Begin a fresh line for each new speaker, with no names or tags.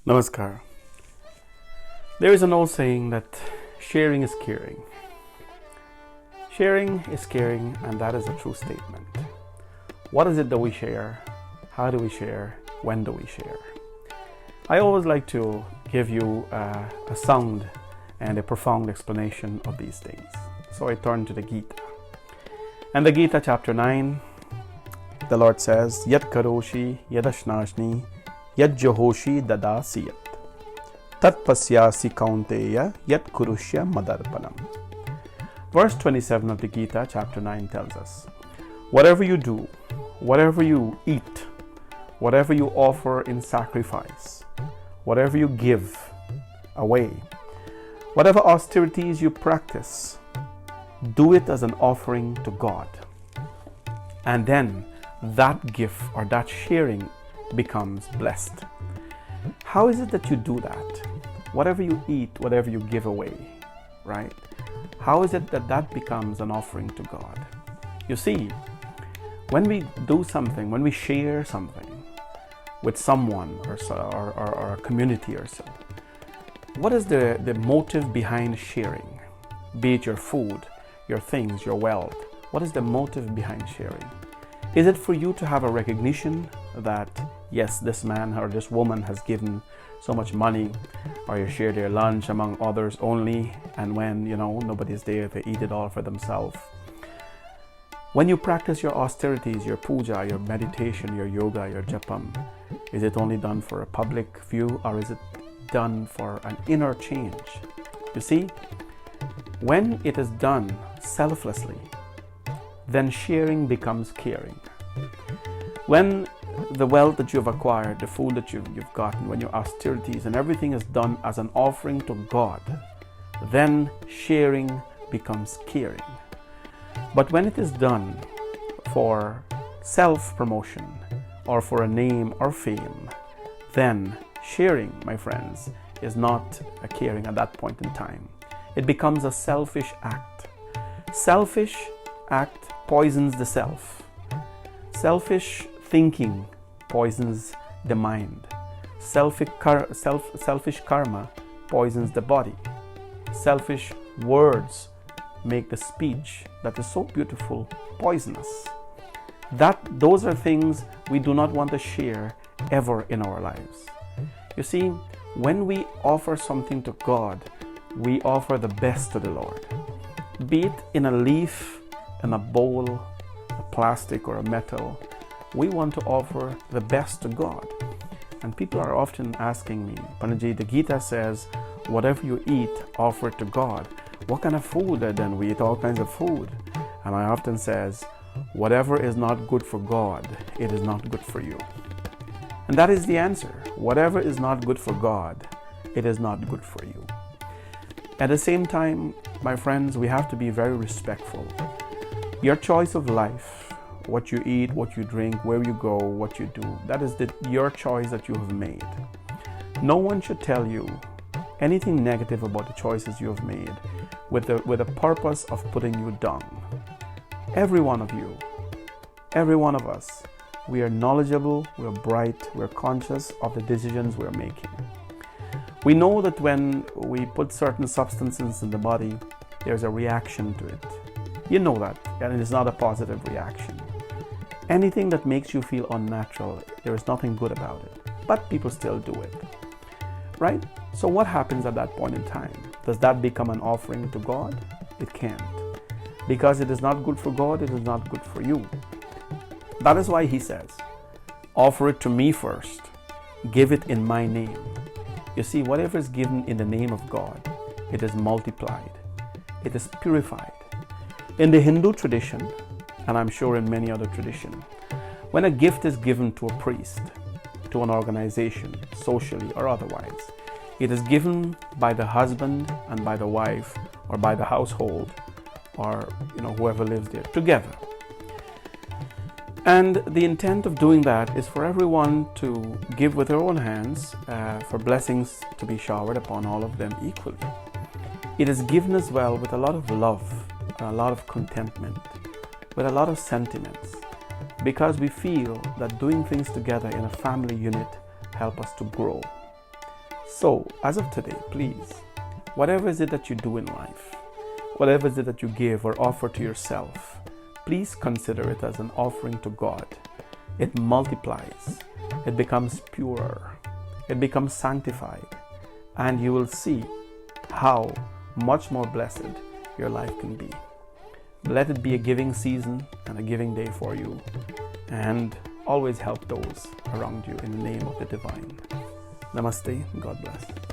Namaskar. There is an old saying that sharing is caring. Sharing is caring, and that is a true statement. What is it that we share? How do we share? When do we share? I always like to give you a sound and a profound explanation of these things. So I turn to the Gita. And the Gita chapter 9, the Lord says, Yat karoshi yadashnashni yad johoshi dadasiyat tat pasyasi kaunteya yat kurushya madarpanam. Verse 27 of the Gita chapter 9 tells us, whatever you do, whatever you eat, whatever you offer in sacrifice, whatever you give away, whatever austerities you practice, do it as an offering to God. And then that gift or that sharing becomes blessed. How is it that you do that? Whatever you eat, whatever you give away, right? How is it that that becomes an offering to God? You see, when we do something, when we share something with someone or a community or so, what is the motive behind sharing? Be it your food, your things, your wealth. What is the motive behind sharing? Is it for you to have a recognition that, yes, this man or this woman has given so much money, or you share their lunch among others only, and when, nobody's there, they eat it all for themselves? When you practice your austerities, your puja, your meditation, your yoga, your japam, is it only done for a public view, or is it done for an inner change? You see, when it is done selflessly, then sharing becomes caring. When the wealth that you've acquired, the food that you've gotten, when your austerities and everything is done as an offering to God, then sharing becomes caring. But when it is done for self-promotion or for a name or fame, then sharing, my friends, is not a caring at that point in time. It becomes a selfish act. Selfish act poisons the self. Selfish thinking poisons the mind. Selfish karma poisons the body. Selfish words make the speech that is so beautiful poisonous. Those are things we do not want to share ever in our lives. You see, when we offer something to God, we offer the best to the Lord. Be it in a leaf, in a bowl, a plastic or a metal, we want to offer the best to God. And people are often asking me, Panaji, the Gita says, whatever you eat, offer it to God. What kind of food then? We eat all kinds of food. And I often says, whatever is not good for God, it is not good for you. And that is the answer. Whatever is not good for God, it is not good for you. At the same time, my friends, we have to be very respectful. Your choice of life, what you eat, what you drink, where you go, what you do, that is your choice that you have made. No one should tell you anything negative about the choices you have made with the purpose of putting you down. Every one of you, every one of us, we are knowledgeable, we're bright, we're conscious of the decisions we're making. We know that when we put certain substances in the body, there's a reaction to it. You know that, and it is not a positive reaction. Anything that makes you feel unnatural, there is nothing good about it, but people still do it, right? So what happens at that point in time? Does that become an offering to God? It can't. Because it is not good for God, it is not good for you. That is why he says, offer it to me first, give it in my name. You see, whatever is given in the name of God, it is multiplied, it is purified. In the Hindu tradition, and I'm sure in many other traditions, when a gift is given to a priest, to an organization, socially or otherwise, it is given by the husband and by the wife or by the household or whoever lives there together. And the intent of doing that is for everyone to give with their own hands, for blessings to be showered upon all of them equally. It is given as well with a lot of love, and a lot of contentment, with a lot of sentiments, because we feel that doing things together in a family unit help us to grow. So, as of today, please, whatever is it that you do in life, whatever is it that you give or offer to yourself, please consider it as an offering to God. It multiplies, it becomes purer, it becomes sanctified, and you will see how much more blessed your life can be. Let it be a giving season and a giving day for you, and always help those around you in the name of the divine. Namaste. God bless.